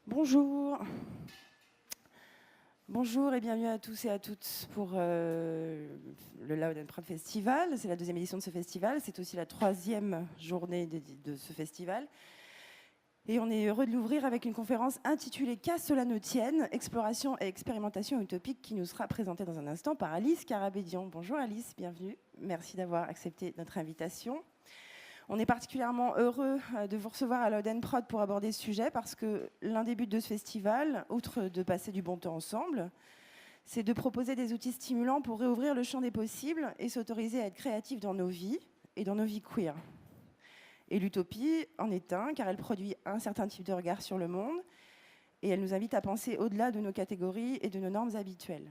Bonjour. Bonjour et bienvenue à tous et à toutes pour le Loud and Proud Festival. C'est la deuxième édition de ce festival. C'est aussi la troisième journée de ce festival. Et on est heureux de l'ouvrir avec une conférence intitulée « Qu'à cela ne tienne, exploration et expérimentation utopique » qui nous sera présentée dans un instant par Alice Karabédian. Bonjour Alice, bienvenue. Merci d'avoir accepté notre invitation. On est particulièrement heureux de vous recevoir à Loud and Proud pour aborder ce sujet parce que l'un des buts de ce festival, outre de passer du bon temps ensemble, c'est de proposer des outils stimulants pour réouvrir le champ des possibles et s'autoriser à être créatifs dans nos vies et dans nos vies queer. Et l'utopie en est un, car elle produit un certain type de regard sur le monde et elle nous invite à penser au-delà de nos catégories et de nos normes habituelles.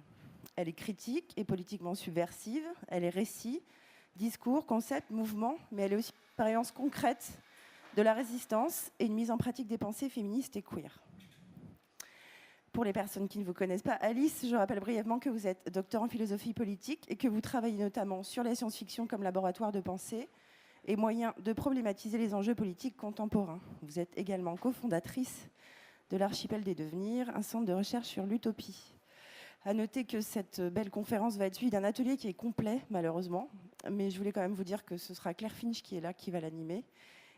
Elle est critique et politiquement subversive, elle est récit, discours, concept, mouvement, mais elle est aussi une expérience concrète de la résistance et une mise en pratique des pensées féministes et queer. Pour les personnes qui ne vous connaissent pas, Alice, je rappelle brièvement que vous êtes docteur en philosophie politique et que vous travaillez notamment sur la science-fiction comme laboratoire de pensée et moyen de problématiser les enjeux politiques contemporains. Vous êtes également cofondatrice de l'Archipel des Devenirs, un centre de recherche sur l'utopie. À noter que cette belle conférence va être suivie d'un atelier qui est complet, malheureusement. Mais je voulais quand même vous dire que ce sera Claire Finch qui est là, qui va l'animer,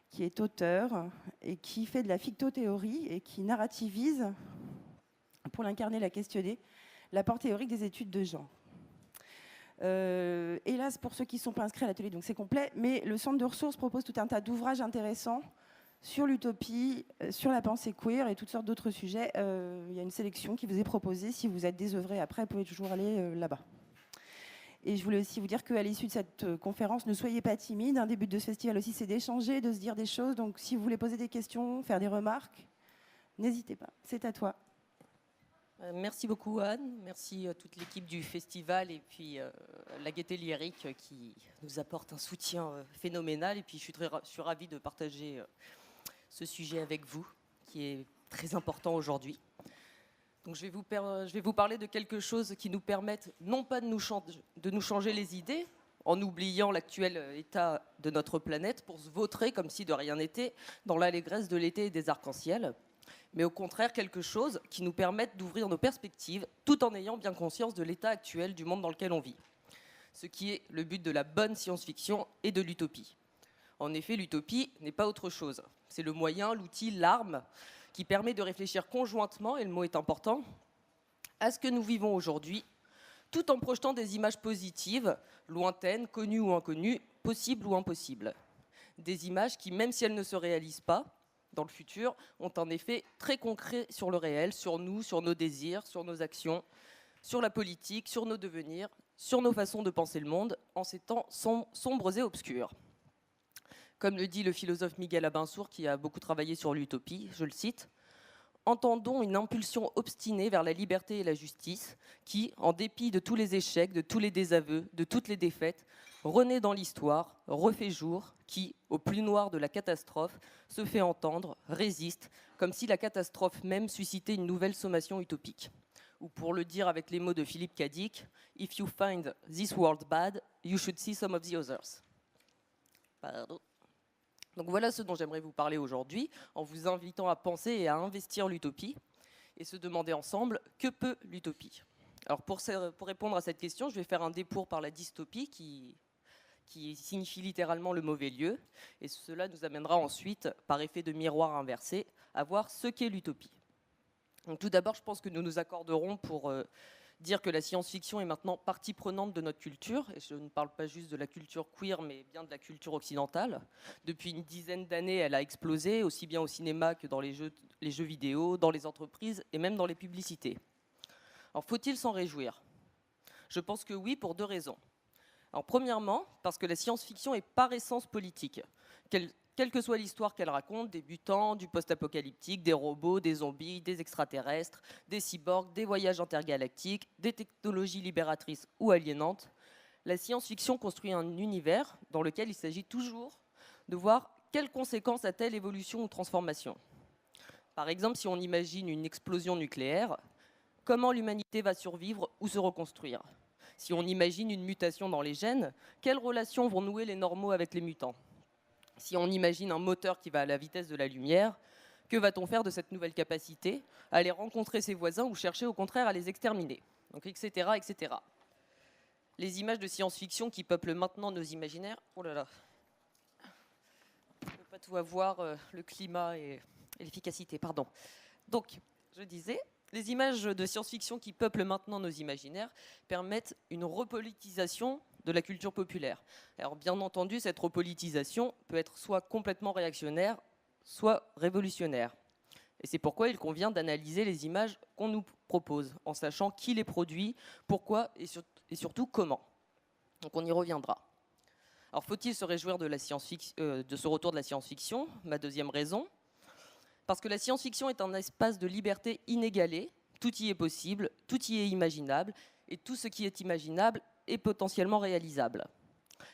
qui est auteur et qui fait de la fictothéorie et qui narrativise, pour l'incarner, la questionner, l'apport théorique des études de genre. Hélas, pour ceux qui ne sont pas inscrits à l'atelier, donc c'est complet, mais le centre de ressources propose tout un tas d'ouvrages intéressants sur l'utopie, sur la pensée queer et toutes sortes d'autres sujets. Il y a une sélection qui vous est proposée. Si vous êtes désœuvré après, vous pouvez toujours aller là-bas. Et je voulais aussi vous dire qu'à l'issue de cette conférence, ne soyez pas timide. Un des buts de ce festival aussi, c'est d'échanger, de se dire des choses. Donc si vous voulez poser des questions, faire des remarques, n'hésitez pas. C'est à toi. Merci beaucoup Anne, merci à toute l'équipe du festival et puis la Gaieté Lyrique qui nous apporte un soutien phénoménal. Et puis je suis ravie de partager ce sujet avec vous, qui est très important aujourd'hui. Donc je vais vous parler de quelque chose qui nous permette non pas de nous changer les idées, en oubliant l'actuel état de notre planète pour se vautrer comme si de rien n'était dans l'allégresse de l'été et des arcs-en-ciel, mais au contraire quelque chose qui nous permette d'ouvrir nos perspectives tout en ayant bien conscience de l'état actuel du monde dans lequel on vit. Ce qui est le but de la bonne science-fiction et de l'utopie. En effet, l'utopie n'est pas autre chose. C'est le moyen, l'outil, l'arme qui permet de réfléchir conjointement, et le mot est important, à ce que nous vivons aujourd'hui, tout en projetant des images positives, lointaines, connues ou inconnues, possibles ou impossibles. Des images qui, même si elles ne se réalisent pas dans le futur, ont un effet très concret sur le réel, sur nous, sur nos désirs, sur nos actions, sur la politique, sur nos devenirs, sur nos façons de penser le monde, en ces temps sombres et obscurs. Comme le dit le philosophe Miguel Abinsour, qui a beaucoup travaillé sur l'utopie, je le cite, « Entendons une impulsion obstinée vers la liberté et la justice qui, en dépit de tous les échecs, de tous les désaveux, de toutes les défaites, renaît dans l'histoire, refait jour, qui, au plus noir de la catastrophe, se fait entendre, résiste, comme si la catastrophe même suscitait une nouvelle sommation utopique. » Ou pour le dire avec les mots de Philippe Cadic, « If you find this world bad, you should see some of the others. » Pardon. Donc voilà ce dont j'aimerais vous parler aujourd'hui, en vous invitant à penser et à investir l'utopie, et se demander ensemble, que peut l'utopie? Alors pour répondre à cette question, je vais faire un détour par la dystopie, qui signifie littéralement le mauvais lieu, et cela nous amènera ensuite, par effet de miroir inversé, à voir ce qu'est l'utopie. Donc, tout d'abord, je pense que nous nous accorderons pour dire que la science-fiction est maintenant partie prenante de notre culture, et je ne parle pas juste de la culture queer, mais bien de la culture occidentale. Depuis une dizaine d'années, elle a explosé, aussi bien au cinéma que dans les jeux vidéo, dans les entreprises et même dans les publicités. Alors, faut-il s'en réjouir? Je pense que oui, pour deux raisons. Alors, premièrement, parce que la science-fiction est par essence politique. Quelle que soit l'histoire qu'elle raconte, des mutants, du post-apocalyptique, des robots, des zombies, des extraterrestres, des cyborgs, des voyages intergalactiques, des technologies libératrices ou aliénantes, la science-fiction construit un univers dans lequel il s'agit toujours de voir quelles conséquences a telle évolution ou transformation. Par exemple, si on imagine une explosion nucléaire, comment l'humanité va survivre ou se reconstruire? Si on imagine une mutation dans les gènes, quelles relations vont nouer les normaux avec les mutants? Si on imagine un moteur qui va à la vitesse de la lumière, que va-t-on faire de cette nouvelle capacité? Aller rencontrer ses voisins ou chercher au contraire à les exterminer? Donc, etc., etc. Les images de science-fiction qui peuplent maintenant nos imaginaires... Oh là là, je ne peux pas tout avoir, le climat et l'efficacité, pardon. Donc, je disais, les images de science-fiction qui peuplent maintenant nos imaginaires permettent une repolitisation de la culture populaire. Alors bien entendu, cette repolitisation peut être soit complètement réactionnaire, soit révolutionnaire. Et c'est pourquoi il convient d'analyser les images qu'on nous propose, en sachant qui les produit, pourquoi et surtout comment. Donc on y reviendra. Alors faut-il se réjouir de ce retour de la science-fiction? Ma deuxième raison. Parce que la science-fiction est un espace de liberté inégalé, tout y est possible, tout y est imaginable, et tout ce qui est imaginable est potentiellement réalisable.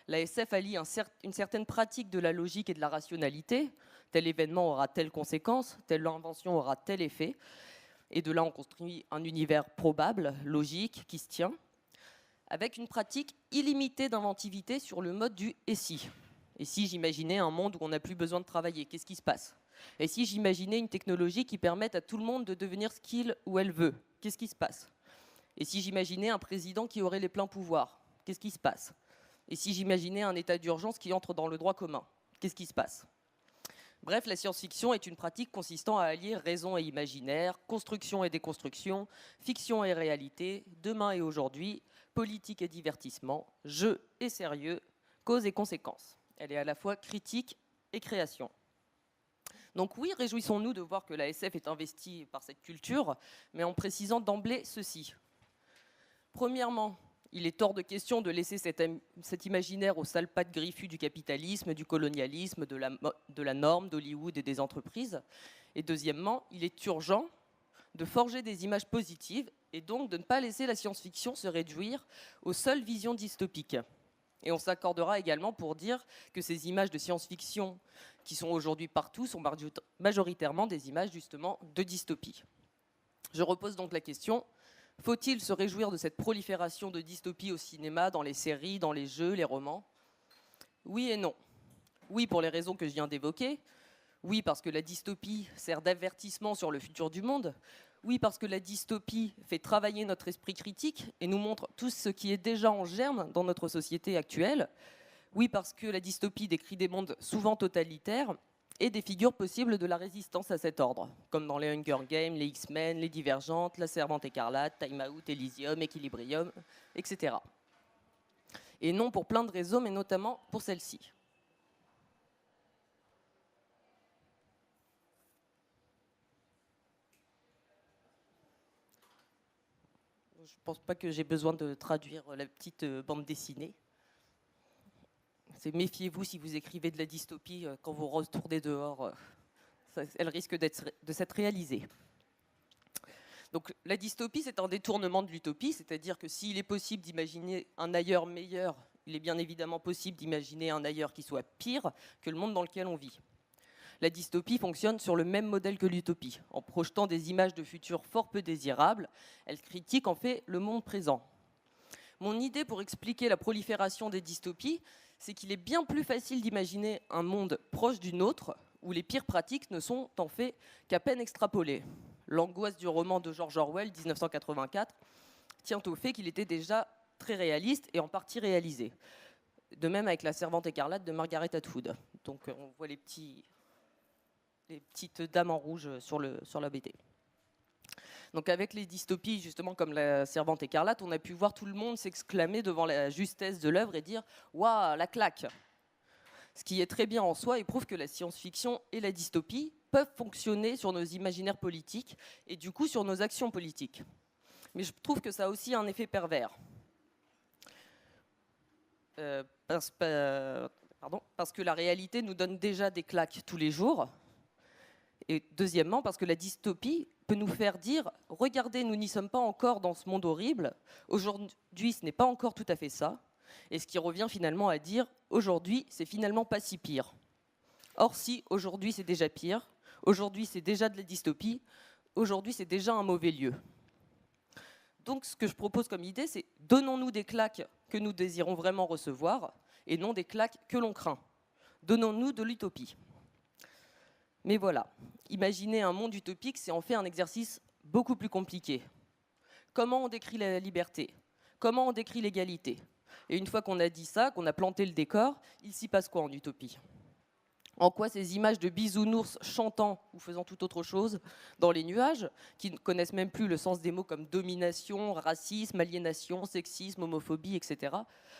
La SF allie une certaine pratique de la logique et de la rationalité, tel événement aura telle conséquence, telle invention aura tel effet, et de là on construit un univers probable, logique, qui se tient, avec une pratique illimitée d'inventivité sur le mode du « et si ». Et si j'imaginais un monde où on n'a plus besoin de travailler, qu'est-ce qui se passe? Et si j'imaginais une technologie qui permette à tout le monde de devenir ce qu'il ou elle veut, qu'est-ce qui se passe? Et si j'imaginais un président qui aurait les pleins pouvoirs, qu'est-ce qui se passe? Et si j'imaginais un état d'urgence qui entre dans le droit commun, qu'est-ce qui se passe? Bref, la science-fiction est une pratique consistant à allier raison et imaginaire, construction et déconstruction, fiction et réalité, demain et aujourd'hui, politique et divertissement, jeu et sérieux, cause et conséquences. Elle est à la fois critique et création. Donc oui, réjouissons-nous de voir que la SF est investie par cette culture, mais en précisant d'emblée ceci. Premièrement, il est hors de question de laisser cet imaginaire aux sales pattes griffues du capitalisme, du colonialisme, de la norme, d'Hollywood et des entreprises. Et deuxièmement, il est urgent de forger des images positives et donc de ne pas laisser la science-fiction se réduire aux seules visions dystopiques. Et on s'accordera également pour dire que ces images de science-fiction qui sont aujourd'hui partout sont majoritairement des images justement de dystopie. Je repose donc la question, faut-il se réjouir de cette prolifération de dystopie au cinéma, dans les séries, dans les jeux, les romans? Oui et non. Oui pour les raisons que je viens d'évoquer. Oui parce que la dystopie sert d'avertissement sur le futur du monde. Oui, parce que la dystopie fait travailler notre esprit critique et nous montre tout ce qui est déjà en germe dans notre société actuelle. Oui, parce que la dystopie décrit des mondes souvent totalitaires et des figures possibles de la résistance à cet ordre, comme dans les Hunger Games, les X-Men, les Divergentes, la Servante écarlate, Time Out, Elysium, Equilibrium, etc. Et non pour plein de raisons, mais notamment pour celle-ci. Je ne pense pas que j'ai besoin de traduire la petite bande dessinée. C'est méfiez-vous si vous écrivez de la dystopie quand vous retournez dehors. Elle risque de s'être réalisée. Donc la dystopie, c'est un détournement de l'utopie, c'est-à-dire que s'il est possible d'imaginer un ailleurs meilleur, il est bien évidemment possible d'imaginer un ailleurs qui soit pire que le monde dans lequel on vit. La dystopie fonctionne sur le même modèle que l'utopie. En projetant des images de futur fort peu désirables, elle critique en fait le monde présent. Mon idée pour expliquer la prolifération des dystopies, c'est qu'il est bien plus facile d'imaginer un monde proche du nôtre, où les pires pratiques ne sont en fait qu'à peine extrapolées. L'angoisse du roman de George Orwell, 1984, tient au fait qu'il était déjà très réaliste et en partie réalisé. De même avec La Servante écarlate de Margaret Atwood. Donc on voit les petites dames en rouge sur la BD. Donc avec les dystopies, justement comme La Servante écarlate, on a pu voir tout le monde s'exclamer devant la justesse de l'œuvre et dire « Waouh, la claque !» Ce qui est très bien en soi et prouve que la science-fiction et la dystopie peuvent fonctionner sur nos imaginaires politiques et du coup sur nos actions politiques. Mais je trouve que ça a aussi un effet pervers. Parce que la réalité nous donne déjà des claques tous les jours. Et deuxièmement, parce que la dystopie peut nous faire dire « Regardez, nous n'y sommes pas encore dans ce monde horrible. Aujourd'hui, ce n'est pas encore tout à fait ça. » Et ce qui revient finalement à dire « Aujourd'hui, c'est finalement pas si pire. » Or, si aujourd'hui, c'est déjà pire, aujourd'hui, c'est déjà de la dystopie, aujourd'hui, c'est déjà un mauvais lieu. Donc, ce que je propose comme idée, c'est donnons-nous des claques que nous désirons vraiment recevoir et non des claques que l'on craint. Donnons-nous de l'utopie. Mais voilà, imaginer un monde utopique, c'est en fait un exercice beaucoup plus compliqué. Comment on décrit la liberté? Comment on décrit l'égalité? Et une fois qu'on a dit ça, qu'on a planté le décor, il s'y passe quoi en utopie? En quoi ces images de bisounours chantant ou faisant tout autre chose dans les nuages, qui ne connaissent même plus le sens des mots comme domination, racisme, aliénation, sexisme, homophobie, etc.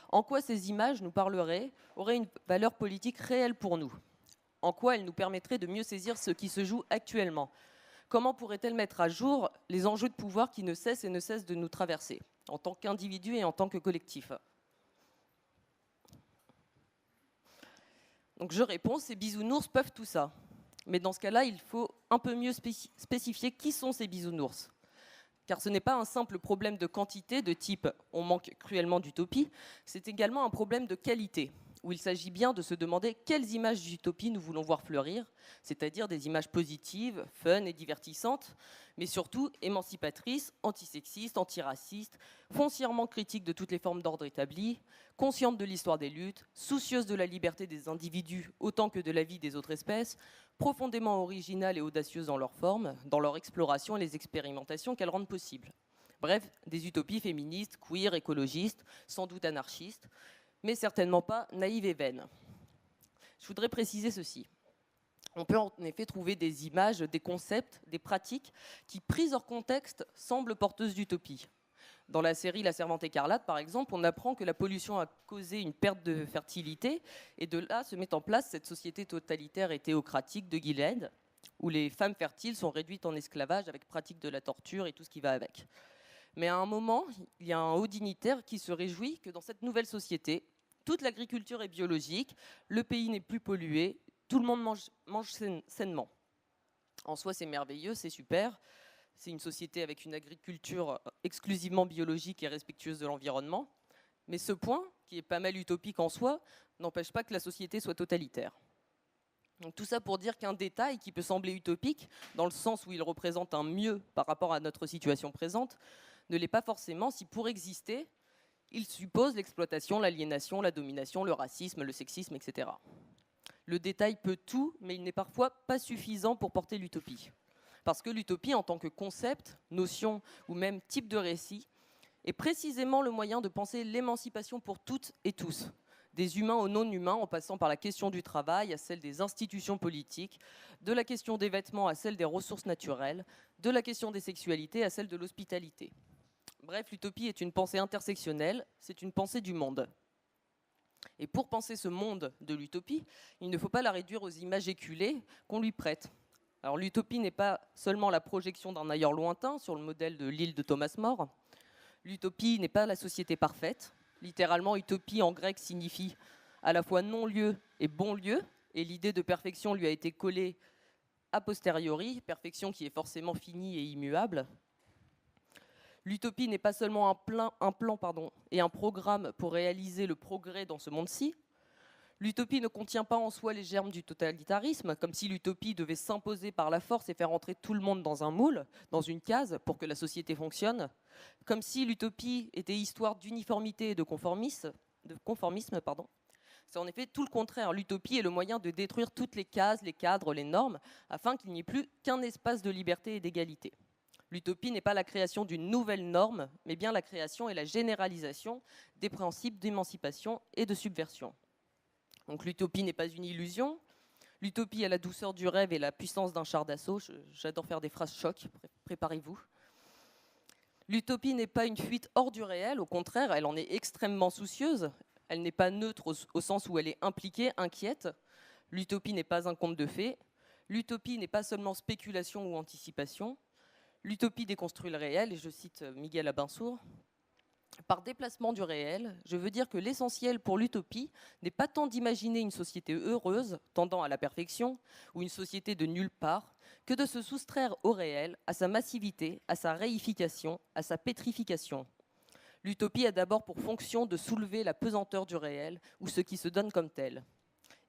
En quoi ces images nous parleraient, auraient une valeur politique réelle pour nous? En quoi elles nous permettraient de mieux saisir ce qui se joue actuellement? Comment pourrait-elle mettre à jour les enjeux de pouvoir qui ne cessent et ne cessent de nous traverser, en tant qu'individus et en tant que collectif? Donc je réponds, ces bisounours peuvent tout ça. Mais dans ce cas-là, il faut un peu mieux spécifier qui sont ces bisounours. Car ce n'est pas un simple problème de quantité, de type « on manque cruellement d'utopie », c'est également un problème de qualité, où il s'agit bien de se demander quelles images d'utopie nous voulons voir fleurir, c'est-à-dire des images positives, fun et divertissantes, mais surtout émancipatrices, antisexistes, antiracistes, foncièrement critiques de toutes les formes d'ordre établi, conscientes de l'histoire des luttes, soucieuses de la liberté des individus autant que de la vie des autres espèces, profondément originales et audacieuses dans leur forme, dans leur exploration et les expérimentations qu'elles rendent possibles. Bref, des utopies féministes, queer, écologistes, sans doute anarchistes, mais certainement pas naïves et vaines. Je voudrais préciser ceci. On peut en effet trouver des images, des concepts, des pratiques qui, prises hors contexte, semblent porteuses d'utopie. Dans la série La Servante écarlate, par exemple, on apprend que la pollution a causé une perte de fertilité, et de là se met en place cette société totalitaire et théocratique de Gilead, où les femmes fertiles sont réduites en esclavage avec pratique de la torture et tout ce qui va avec. Mais à un moment, il y a un haut dignitaire qui se réjouit que dans cette nouvelle société, toute l'agriculture est biologique, le pays n'est plus pollué, tout le monde mange sainement. En soi, c'est merveilleux, c'est super. C'est une société avec une agriculture exclusivement biologique et respectueuse de l'environnement. Mais ce point, qui est pas mal utopique en soi, n'empêche pas que la société soit totalitaire. Donc tout ça pour dire qu'un détail qui peut sembler utopique, dans le sens où il représente un mieux par rapport à notre situation présente, ne l'est pas forcément si pour exister, il suppose l'exploitation, l'aliénation, la domination, le racisme, le sexisme, etc. Le détail peut tout, mais il n'est parfois pas suffisant pour porter l'utopie. Parce que l'utopie, en tant que concept, notion ou même type de récit, est précisément le moyen de penser l'émancipation pour toutes et tous, des humains aux non-humains, en passant par la question du travail à celle des institutions politiques, de la question des vêtements à celle des ressources naturelles, de la question des sexualités à celle de l'hospitalité. Bref, l'utopie est une pensée intersectionnelle, c'est une pensée du monde. Et pour penser ce monde de l'utopie, il ne faut pas la réduire aux images éculées qu'on lui prête. Alors l'utopie n'est pas seulement la projection d'un ailleurs lointain sur le modèle de l'île de Thomas More. L'utopie n'est pas la société parfaite. Littéralement, utopie en grec signifie à la fois non-lieu et bon-lieu, et l'idée de perfection lui a été collée a posteriori, perfection qui est forcément finie et immuable. L'utopie n'est pas seulement un plan et un programme pour réaliser le progrès dans ce monde-ci. L'utopie ne contient pas en soi les germes du totalitarisme, comme si l'utopie devait s'imposer par la force et faire entrer tout le monde dans un moule, dans une case, pour que la société fonctionne. Comme si l'utopie était histoire d'uniformité et de conformisme. C'est en effet tout le contraire. L'utopie est le moyen de détruire toutes les cases, les cadres, les normes, afin qu'il n'y ait plus qu'un espace de liberté et d'égalité. L'utopie n'est pas la création d'une nouvelle norme, mais bien la création et la généralisation des principes d'émancipation et de subversion. Donc l'utopie n'est pas une illusion. L'utopie a la douceur du rêve et la puissance d'un char d'assaut. J'adore faire des phrases chocs, préparez-vous. L'utopie n'est pas une fuite hors du réel, au contraire, elle en est extrêmement soucieuse. Elle n'est pas neutre au sens où elle est impliquée, inquiète. L'utopie n'est pas un conte de fées. L'utopie n'est pas seulement spéculation ou anticipation. L'utopie déconstruit le réel, et je cite Miguel Abinsour. Par déplacement du réel, je veux dire que l'essentiel pour l'utopie n'est pas tant d'imaginer une société heureuse, tendant à la perfection, ou une société de nulle part, que de se soustraire au réel, à sa massivité, à sa réification, à sa pétrification. L'utopie a d'abord pour fonction de soulever la pesanteur du réel, ou ce qui se donne comme tel.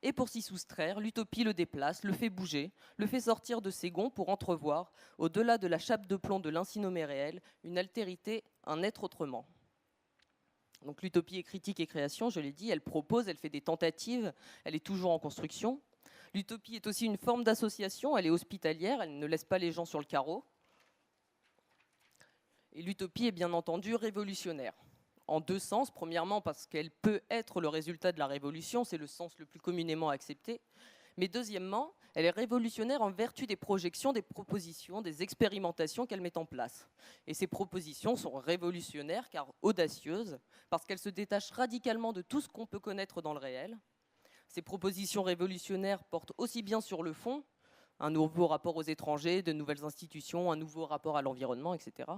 Et pour s'y soustraire, l'utopie le déplace, le fait bouger, le fait sortir de ses gonds pour entrevoir, au-delà de la chape de plomb de l'ainsi nommé réel, une altérité, un être autrement. Donc l'utopie est critique et création, je l'ai dit, elle propose, elle fait des tentatives, elle est toujours en construction. L'utopie est aussi une forme d'association, elle est hospitalière, elle ne laisse pas les gens sur le carreau. Et l'utopie est bien entendu révolutionnaire. En deux sens, premièrement parce qu'elle peut être le résultat de la révolution, c'est le sens le plus communément accepté. Mais deuxièmement, elle est révolutionnaire en vertu des projections, des propositions, des expérimentations qu'elle met en place. Et ces propositions sont révolutionnaires car audacieuses, parce qu'elles se détachent radicalement de tout ce qu'on peut connaître dans le réel. Ces propositions révolutionnaires portent aussi bien sur le fond, un nouveau rapport aux étrangers, de nouvelles institutions, un nouveau rapport à l'environnement, etc.,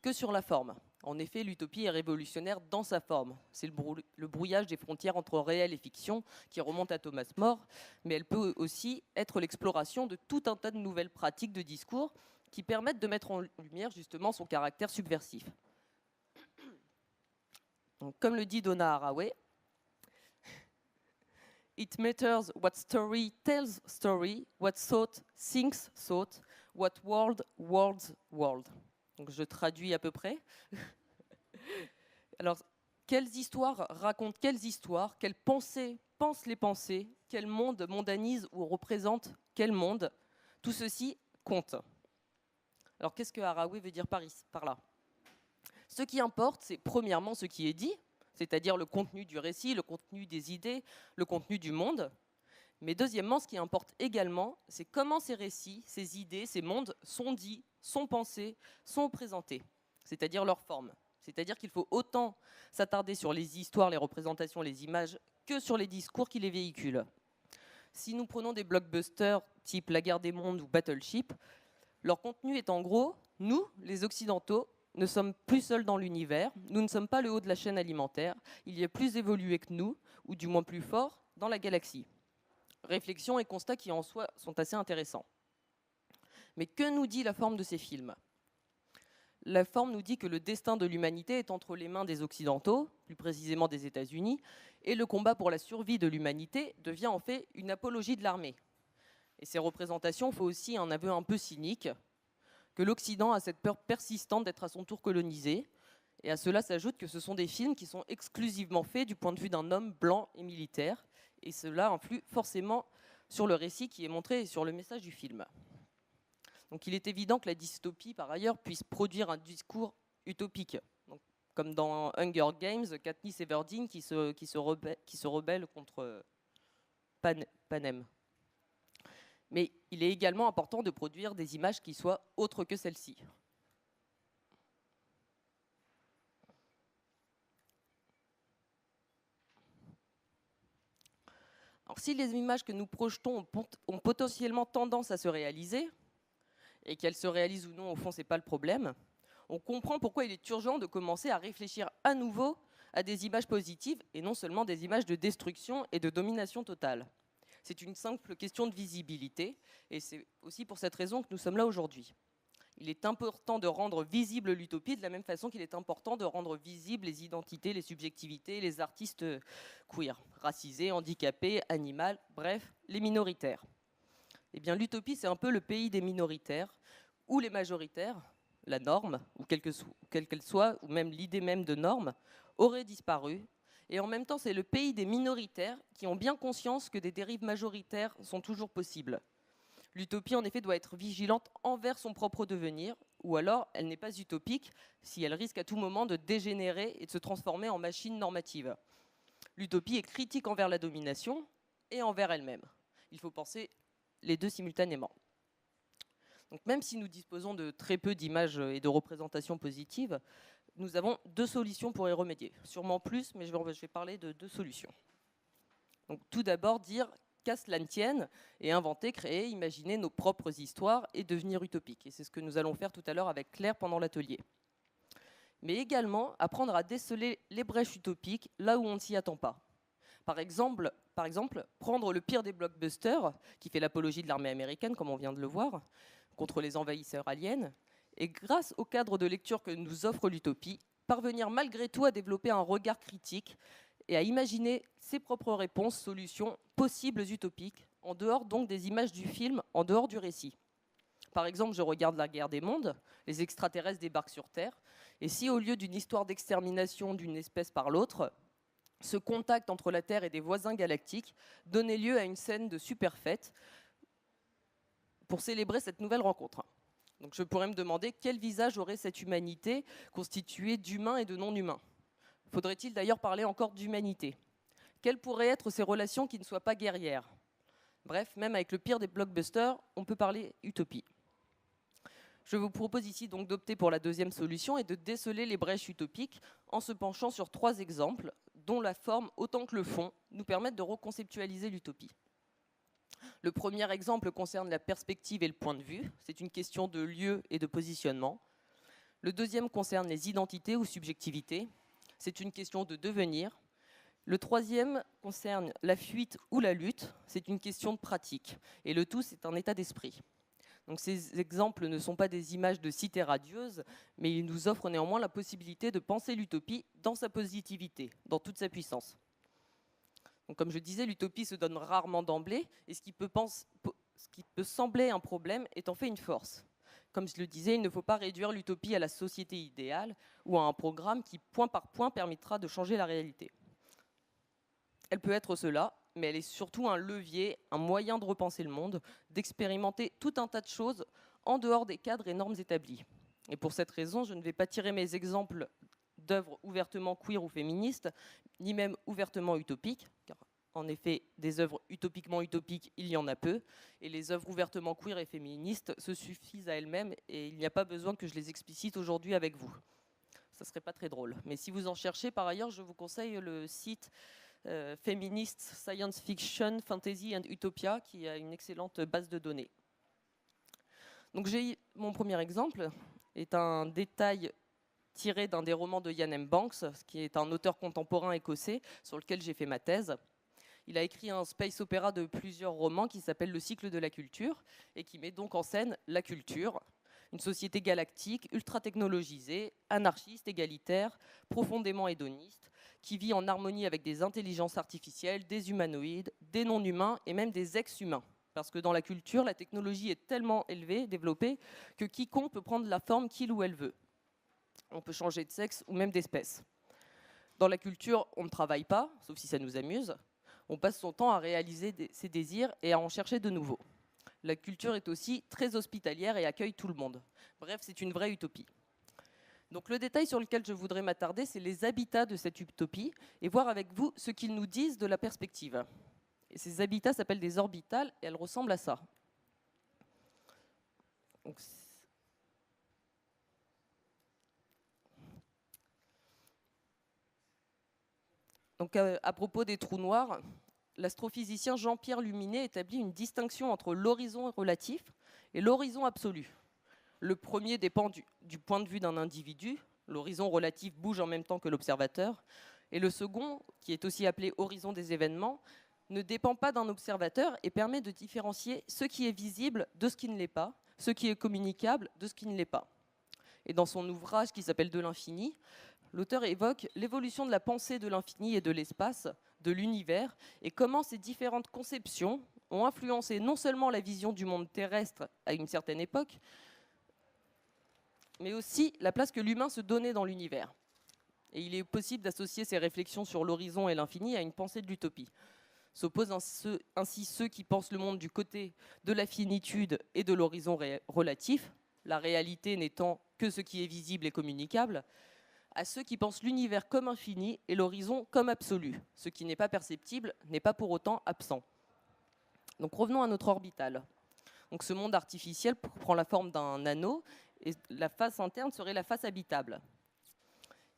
que sur la forme. En effet, l'utopie est révolutionnaire dans sa forme. C'est le brouillage des frontières entre réel et fiction qui remonte à Thomas More, mais elle peut aussi être l'exploration de tout un tas de nouvelles pratiques de discours qui permettent de mettre en lumière justement son caractère subversif. Donc, comme le dit Donna Haraway, it matters what story tells story, what thought thinks thought, what world worlds world. Donc je traduis à peu près. Alors, quelles histoires racontent quelles histoires, quelles pensées pensent les pensées, quel monde mondanise ou représente quel monde, tout ceci compte. Alors qu'est-ce que Haraway veut dire par là? Ce qui importe, c'est premièrement ce qui est dit, c'est-à-dire le contenu du récit, le contenu des idées, le contenu du monde. Mais deuxièmement, ce qui importe également, c'est comment ces récits, ces idées, ces mondes sont dits, sont pensés, sont présentés, c'est-à-dire leur forme. C'est-à-dire qu'il faut autant s'attarder sur les histoires, les représentations, les images, que sur les discours qui les véhiculent. Si nous prenons des blockbusters type La Guerre des Mondes ou Battleship, leur contenu est en gros, nous, les Occidentaux, ne sommes plus seuls dans l'univers, nous ne sommes pas le haut de la chaîne alimentaire, il y a plus évolué que nous, ou du moins plus fort, dans la galaxie. Réflexions et constats qui en soi sont assez intéressants. Mais que nous dit la forme de ces films? La forme nous dit que le destin de l'humanité est entre les mains des Occidentaux, plus précisément des États-Unis, et le combat pour la survie de l'humanité devient en fait une apologie de l'armée. Et ces représentations font aussi un aveu un peu cynique, que l'Occident a cette peur persistante d'être à son tour colonisé, et à cela s'ajoute que ce sont des films qui sont exclusivement faits du point de vue d'un homme blanc et militaire, et cela influe forcément sur le récit qui est montré et sur le message du film. Donc il est évident que la dystopie, par ailleurs, puisse produire un discours utopique. Donc, comme dans Hunger Games, Katniss Everdeen qui se rebelle contre Panem. Mais il est également important de produire des images qui soient autres que celles-ci. Alors, si les images que nous projetons ont potentiellement tendance à se réaliser, et qu'elles se réalisent ou non, au fond, ce n'est pas le problème, on comprend pourquoi il est urgent de commencer à réfléchir à nouveau à des images positives et non seulement des images de destruction et de domination totale. C'est une simple question de visibilité et c'est aussi pour cette raison que nous sommes là aujourd'hui. Il est important de rendre visible l'utopie de la même façon qu'il est important de rendre visibles les identités, les subjectivités, les artistes queer, racisés, handicapés, animaux, bref, les minoritaires. Eh bien, l'utopie, c'est un peu le pays des minoritaires, où les majoritaires, la norme, ou quelle qu'elle soit, ou même l'idée même de norme, auraient disparu. Et en même temps, c'est le pays des minoritaires qui ont bien conscience que des dérives majoritaires sont toujours possibles. L'utopie, en effet, doit être vigilante envers son propre devenir, ou alors elle n'est pas utopique si elle risque à tout moment de dégénérer et de se transformer en machine normative. L'utopie est critique envers la domination et envers elle-même. Il faut penser les deux simultanément. Donc même si nous disposons de très peu d'images et de représentations positives, nous avons 2 solutions pour y remédier. Sûrement plus, mais je vais parler de 2 solutions. Donc tout d'abord, dire qu'à cela ne tienne et inventer, créer, imaginer nos propres histoires et devenir utopiques. Et c'est ce que nous allons faire tout à l'heure avec Claire pendant l'atelier. Mais également apprendre à déceler les brèches utopiques là où on ne s'y attend pas. Par exemple, prendre le pire des blockbusters, qui fait l'apologie de l'armée américaine, comme on vient de le voir, contre les envahisseurs aliens, et grâce au cadre de lecture que nous offre l'utopie, parvenir malgré tout à développer un regard critique et à imaginer ses propres réponses, solutions possibles utopiques, en dehors donc des images du film, en dehors du récit. Par exemple, je regarde La Guerre des mondes, les extraterrestres débarquent sur Terre, et si au lieu d'une histoire d'extermination d'une espèce par l'autre, ce contact entre la Terre et des voisins galactiques donnait lieu à une scène de super-fête pour célébrer cette nouvelle rencontre. Donc je pourrais me demander quel visage aurait cette humanité constituée d'humains et de non-humains. Faudrait-il d'ailleurs parler encore d'humanité? Quelles pourraient être ces relations qui ne soient pas guerrières? Bref, même avec le pire des blockbusters, on peut parler utopie. Je vous propose ici donc d'opter pour la deuxième solution et de déceler les brèches utopiques en se penchant sur 3 exemples dont la forme autant que le fond nous permettent de reconceptualiser l'utopie. Le premier exemple concerne la perspective et le point de vue. C'est une question de lieu et de positionnement. Le deuxième concerne les identités ou subjectivités. C'est une question de devenir. Le troisième concerne la fuite ou la lutte. C'est une question de pratique. Et le tout, c'est un état d'esprit. Donc ces exemples ne sont pas des images de cité radieuse, mais ils nous offrent néanmoins la possibilité de penser l'utopie dans sa positivité, dans toute sa puissance. Donc, comme je disais, l'utopie se donne rarement d'emblée, et ce qui peut sembler un problème est en fait une force. Comme je le disais, il ne faut pas réduire l'utopie à la société idéale ou à un programme qui, point par point, permettra de changer la réalité. Elle peut être cela, mais elle est surtout un levier, un moyen de repenser le monde, d'expérimenter tout un tas de choses en dehors des cadres et normes établis. Et pour cette raison, je ne vais pas tirer mes exemples d'œuvres ouvertement queer ou féministes, ni même ouvertement utopiques, car en effet, des œuvres utopiquement utopiques, il y en a peu, et les œuvres ouvertement queer et féministes se suffisent à elles-mêmes, et il n'y a pas besoin que je les explicite aujourd'hui avec vous. Ça ne serait pas très drôle. Mais si vous en cherchez, par ailleurs, je vous conseille le site Feminist Science Fiction, Fantasy and Utopia, qui a une excellente base de données. Donc mon premier exemple est un détail tiré d'un des romans de Ian M. Banks, qui est un auteur contemporain écossais sur lequel j'ai fait ma thèse. Il a écrit un space opéra de plusieurs romans qui s'appelle Le cycle de la culture et qui met donc en scène la culture, une société galactique, ultra technologisée, anarchiste, égalitaire, profondément hédoniste, qui vit en harmonie avec des intelligences artificielles, des humanoïdes, des non-humains et même des ex-humains. Parce que dans la culture, la technologie est tellement élevée, développée, que quiconque peut prendre la forme qu'il ou elle veut. On peut changer de sexe ou même d'espèce. Dans la culture, on ne travaille pas, sauf si ça nous amuse. On passe son temps à réaliser ses désirs et à en chercher de nouveaux. La culture est aussi très hospitalière et accueille tout le monde. Bref, c'est une vraie utopie. Donc le détail sur lequel je voudrais m'attarder, c'est les habitats de cette utopie et voir avec vous ce qu'ils nous disent de la perspective. Et ces habitats s'appellent des orbitales et elles ressemblent à ça. Donc à propos des trous noirs, l'astrophysicien Jean-Pierre Luminet établit une distinction entre l'horizon relatif et l'horizon absolu. Le premier dépend du point de vue d'un individu, l'horizon relatif bouge en même temps que l'observateur, et le second, qui est aussi appelé horizon des événements, ne dépend pas d'un observateur et permet de différencier ce qui est visible de ce qui ne l'est pas, ce qui est communicable de ce qui ne l'est pas. Et dans son ouvrage qui s'appelle De l'infini, l'auteur évoque l'évolution de la pensée de l'infini et de l'espace, de l'univers, et comment ces différentes conceptions ont influencé non seulement la vision du monde terrestre à une certaine époque, mais aussi la place que l'humain se donnait dans l'univers. Et il est possible d'associer ces réflexions sur l'horizon et l'infini à une pensée de l'utopie. S'opposent ainsi ceux qui pensent le monde du côté de la finitude et de l'horizon relatif, la réalité n'étant que ce qui est visible et communicable, à ceux qui pensent l'univers comme infini et l'horizon comme absolu. Ce qui n'est pas perceptible n'est pas pour autant absent. Donc revenons à notre orbitale. Donc ce monde artificiel prend la forme d'un anneau et la face interne serait la face habitable.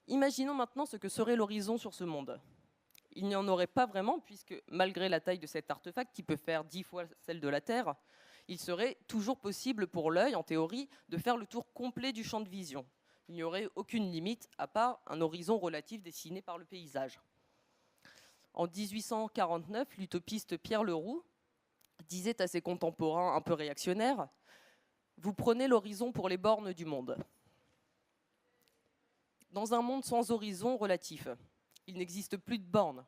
Imaginons maintenant ce que serait l'horizon sur ce monde. Il n'y en aurait pas vraiment, puisque malgré la taille de cet artefact, qui peut faire 10 fois celle de la Terre, il serait toujours possible pour l'œil, en théorie, de faire le tour complet du champ de vision. Il n'y aurait aucune limite, à part un horizon relatif dessiné par le paysage. En 1849, l'utopiste Pierre Leroux disait à ses contemporains un peu réactionnaires « Vous prenez l'horizon pour les bornes du monde ». Dans un monde sans horizon relatif, il n'existe plus de bornes.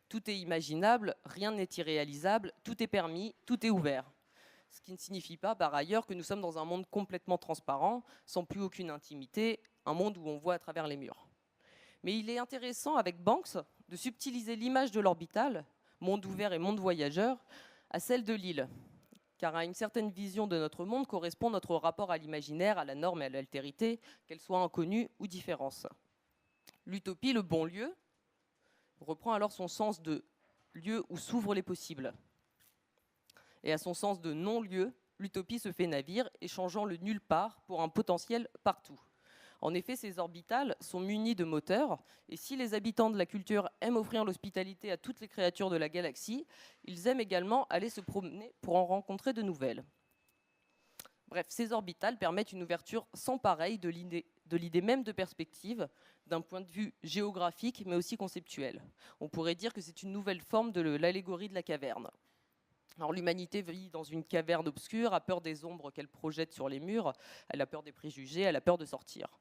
Tout est imaginable, rien n'est irréalisable, tout est permis, tout est ouvert. Ce qui ne signifie pas, par ailleurs, que nous sommes dans un monde complètement transparent, sans plus aucune intimité, un monde où on voit à travers les murs. Mais il est intéressant, avec Banks, de subtiliser l'image de l'orbital, monde ouvert et monde voyageur, à celle de l'île. Car à une certaine vision de notre monde correspond notre rapport à l'imaginaire, à la norme et à l'altérité, qu'elle soit inconnue ou différence. L'utopie, le bon lieu, reprend alors son sens de lieu où s'ouvrent les possibles. Et à son sens de non-lieu, l'utopie se fait navire, échangeant le nulle part pour un potentiel partout. En effet, ces orbitales sont munies de moteurs, et si les habitants de la culture aiment offrir l'hospitalité à toutes les créatures de la galaxie, ils aiment également aller se promener pour en rencontrer de nouvelles. Bref, ces orbitales permettent une ouverture sans pareille de l'idée même de perspective, d'un point de vue géographique, mais aussi conceptuel. On pourrait dire que c'est une nouvelle forme de l'allégorie de la caverne. Alors l'humanité vit dans une caverne obscure, a peur des ombres qu'elle projette sur les murs, elle a peur des préjugés, elle a peur de sortir.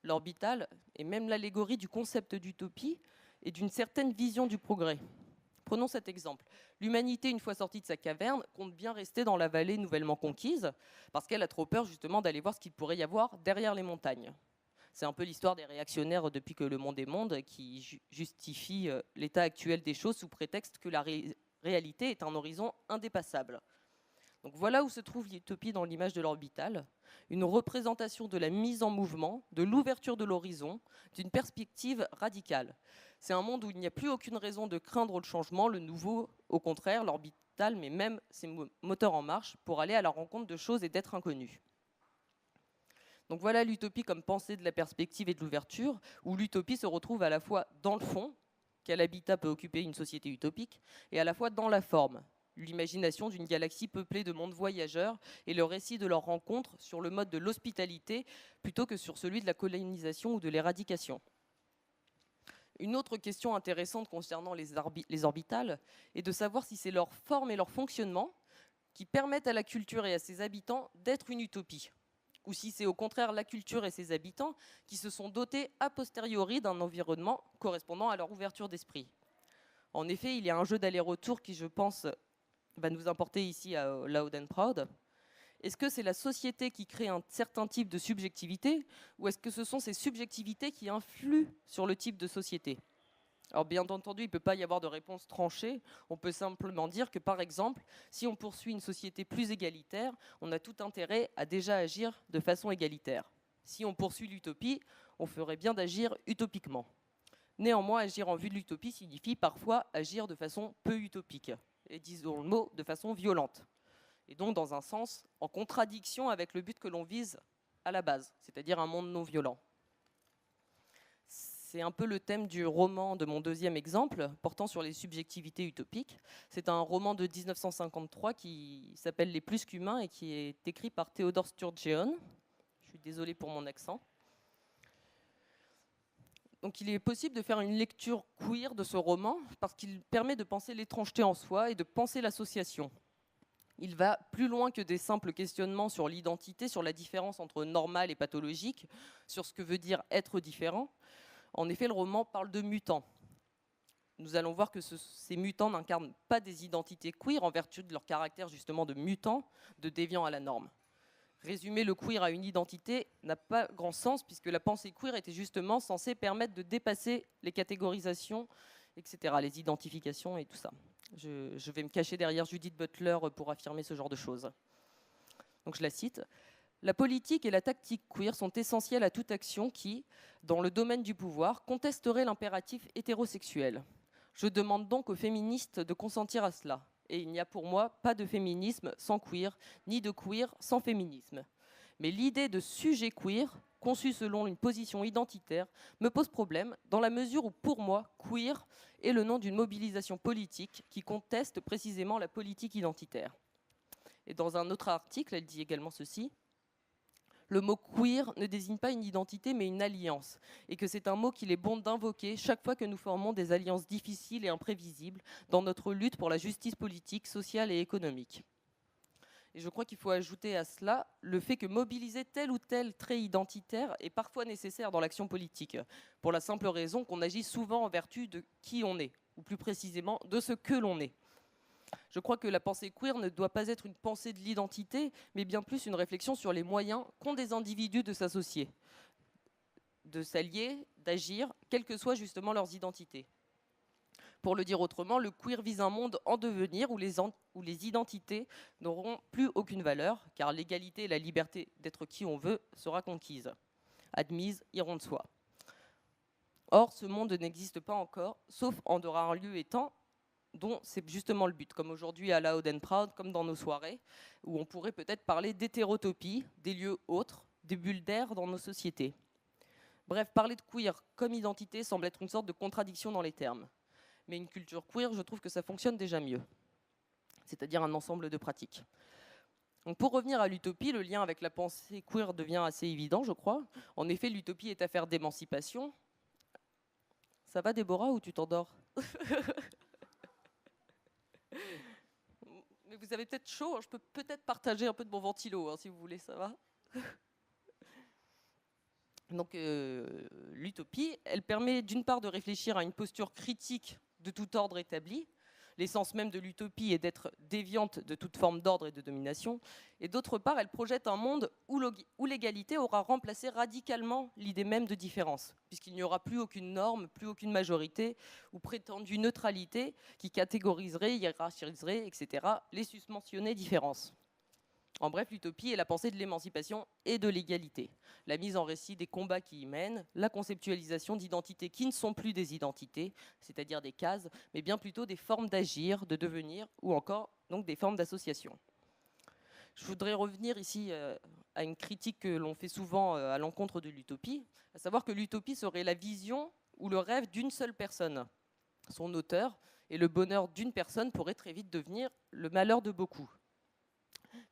L'orbital est même l'allégorie du concept d'utopie et d'une certaine vision du progrès. Prenons cet exemple. L'humanité, une fois sortie de sa caverne, compte bien rester dans la vallée nouvellement conquise, parce qu'elle a trop peur justement d'aller voir ce qu'il pourrait y avoir derrière les montagnes. C'est un peu l'histoire des réactionnaires depuis que le monde est monde, qui justifient l'état actuel des choses sous prétexte que la réalité est un horizon indépassable. Donc voilà où se trouve l'utopie dans l'image de l'orbital, une représentation de la mise en mouvement, de l'ouverture de l'horizon, d'une perspective radicale. C'est un monde où il n'y a plus aucune raison de craindre le changement, le nouveau, au contraire, l'orbital met même ses moteurs en marche pour aller à la rencontre de choses et d'êtres inconnus. Donc voilà l'utopie comme pensée de la perspective et de l'ouverture, où l'utopie se retrouve à la fois dans le fond, quel habitat peut occuper une société utopique, et à la fois dans la forme, l'imagination d'une galaxie peuplée de mondes voyageurs et le récit de leur rencontre sur le mode de l'hospitalité plutôt que sur celui de la colonisation ou de l'éradication. Une autre question intéressante concernant les orbitales est de savoir si c'est leur forme et leur fonctionnement qui permettent à la culture et à ses habitants d'être une utopie, ou si c'est au contraire la culture et ses habitants qui se sont dotés a posteriori d'un environnement correspondant à leur ouverture d'esprit. En effet, il y a un jeu d'aller-retour qui, je pense, va nous importer ici à Loud and Proud. Est-ce que c'est la société qui crée un certain type de subjectivité, ou est-ce que ce sont ces subjectivités qui influent sur le type de société ? Alors bien entendu, il ne peut pas y avoir de réponse tranchée. On peut simplement dire que, par exemple, si on poursuit une société plus égalitaire, on a tout intérêt à déjà agir de façon égalitaire. Si on poursuit l'utopie, on ferait bien d'agir utopiquement. Néanmoins, agir en vue de l'utopie signifie parfois agir de façon peu utopique, et disons le mot, de façon violente. Et donc, dans un sens, en contradiction avec le but que l'on vise à la base, c'est-à-dire un monde non violent. C'est un peu le thème du roman de mon deuxième exemple, portant sur les subjectivités utopiques. C'est un roman de 1953 qui s'appelle « Les plus qu'humains » et qui est écrit par Theodore Sturgeon. Je suis désolée pour mon accent. Donc il est possible de faire une lecture queer de ce roman parce qu'il permet de penser l'étrangeté en soi et de penser l'association. Il va plus loin que des simples questionnements sur l'identité, sur la différence entre normal et pathologique, sur ce que veut dire être différent. En effet, le roman parle de mutants. Nous allons voir que ces mutants n'incarnent pas des identités queer en vertu de leur caractère justement de mutants, de déviants à la norme. Résumer le queer à une identité n'a pas grand sens puisque la pensée queer était justement censée permettre de dépasser les catégorisations, etc., les identifications et tout ça. Je vais me cacher derrière Judith Butler pour affirmer ce genre de choses. Donc je la cite. La politique et la tactique queer sont essentielles à toute action qui, dans le domaine du pouvoir, contesterait l'impératif hétérosexuel. Je demande donc aux féministes de consentir à cela. et il n'y a pour moi pas de féminisme sans queer, ni de queer sans féminisme. Mais l'idée de sujet queer, conçu selon une position identitaire, me pose problème dans la mesure où, pour moi, queer est le nom d'une mobilisation politique qui conteste précisément la politique identitaire. Et dans un autre article, elle dit également ceci: le mot queer ne désigne pas une identité mais une alliance, et que c'est un mot qu'il est bon d'invoquer chaque fois que nous formons des alliances difficiles et imprévisibles dans notre lutte pour la justice politique, sociale et économique. Et je crois qu'il faut ajouter à cela le fait que mobiliser tel ou tel trait identitaire est parfois nécessaire dans l'action politique, pour la simple raison qu'on agit souvent en vertu de qui on est, ou plus précisément de ce que l'on est. Je crois que la pensée queer ne doit pas être une pensée de l'identité, mais bien plus une réflexion sur les moyens qu'ont des individus de s'associer, de s'allier, d'agir, quelles que soient justement leurs identités. Pour le dire autrement, le queer vise un monde en devenir où les identités n'auront plus aucune valeur, car l'égalité et la liberté d'être qui on veut sera conquise, admise, iront de soi. Or, ce monde n'existe pas encore, sauf en de rares lieux et temps, dont c'est justement le but, comme aujourd'hui à Loud and Proud, comme dans nos soirées, où on pourrait peut-être parler d'hétérotopie, des lieux autres, des bulles d'air dans nos sociétés. Bref, parler de queer comme identité semble être une sorte de contradiction dans les termes. Mais une culture queer, je trouve que ça fonctionne déjà mieux, c'est-à-dire un ensemble de pratiques. Donc pour revenir à l'utopie, le lien avec la pensée queer devient assez évident, je crois. En effet, l'utopie est affaire d'émancipation. Ça va, Déborah, ou tu t'endors? Mais vous avez peut-être chaud, je peux peut-être partager un peu de mon ventilo, si vous voulez, ça va? Donc l'utopie, elle permet d'une part de réfléchir à une posture critique de tout ordre établi. L'essence même de l'utopie est d'être déviante de toute forme d'ordre et de domination. Et d'autre part, elle projette un monde où l'égalité aura remplacé radicalement l'idée même de différence, puisqu'il n'y aura plus aucune norme, plus aucune majorité ou prétendue neutralité qui catégoriserait, hiérarchiserait, etc. les susmentionnées différences. En bref, l'utopie est la pensée de l'émancipation et de l'égalité. La mise en récit des combats qui y mènent, la conceptualisation d'identités qui ne sont plus des identités, c'est-à-dire des cases, mais bien plutôt des formes d'agir, de devenir, ou encore donc des formes d'association. Je voudrais revenir ici à une critique que l'on fait souvent à l'encontre de l'utopie, à savoir que l'utopie serait la vision ou le rêve d'une seule personne, son auteur, et le bonheur d'une personne pourrait très vite devenir le malheur de beaucoup.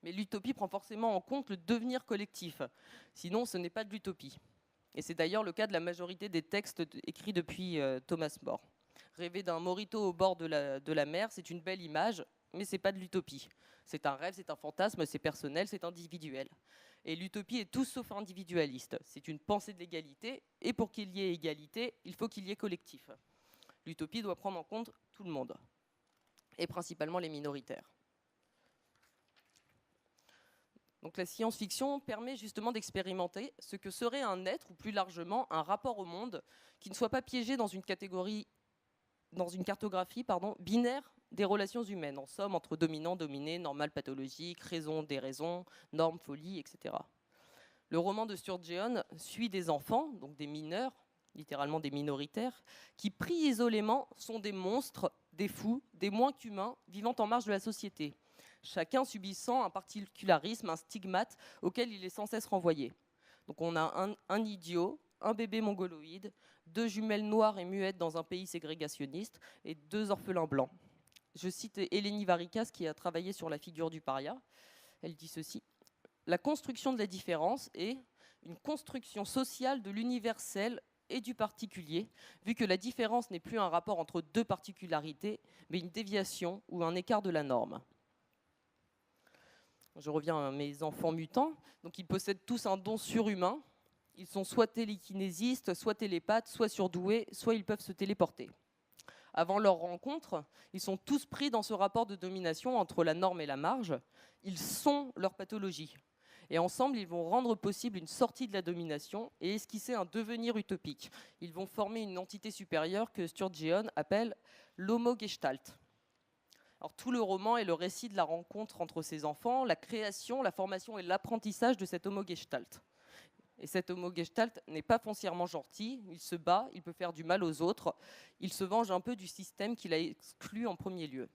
Mais l'utopie prend forcément en compte le devenir collectif. Sinon, ce n'est pas de l'utopie. Et c'est d'ailleurs le cas de la majorité des textes écrits depuis Thomas More. Rêver d'un mojito au bord de la mer, c'est une belle image, mais ce n'est pas de l'utopie. C'est un rêve, c'est un fantasme, c'est personnel, c'est individuel. Et l'utopie est tout sauf individualiste. C'est une pensée de l'égalité, et pour qu'il y ait égalité, il faut qu'il y ait collectif. L'utopie doit prendre en compte tout le monde, et principalement les minoritaires. Donc la science-fiction permet justement d'expérimenter ce que serait un être, ou plus largement un rapport au monde, qui ne soit pas piégé dans une cartographie binaire des relations humaines, en somme entre dominant, dominé, normal, pathologique, raison, déraison, norme, folie, etc. Le roman de Sturgeon suit des enfants, donc des mineurs, littéralement des minoritaires, qui pris isolément sont des monstres, des fous, des moins qu'humains, vivant en marge de la société. Chacun subissant un particularisme, un stigmate auquel il est sans cesse renvoyé. Donc on a un idiot, un bébé mongoloïde, 2 jumelles noires et muettes dans un pays ségrégationniste et 2 orphelins blancs. Je cite Eleni Varikas qui a travaillé sur la figure du paria. Elle dit ceci: la construction de la différence est une construction sociale de l'universel et du particulier, vu que la différence n'est plus un rapport entre 2 particularités, mais une déviation ou un écart de la norme. Je reviens à mes enfants mutants. Donc, ils possèdent tous un don surhumain. Ils sont soit télékinésistes, soit télépathes, soit surdoués, soit ils peuvent se téléporter. Avant leur rencontre, ils sont tous pris dans ce rapport de domination entre la norme et la marge. Ils sont leur pathologie. Et ensemble, ils vont rendre possible une sortie de la domination et esquisser un devenir utopique. Ils vont former une entité supérieure que Sturgeon appelle l'homo-gestalt. Alors, tout le roman est le récit de la rencontre entre ces enfants, la création, la formation et l'apprentissage de cet homo-gestalt. Et cet homo-gestalt n'est pas foncièrement gentil, il se bat, il peut faire du mal aux autres, il se venge un peu du système qu'il a exclu en premier lieu.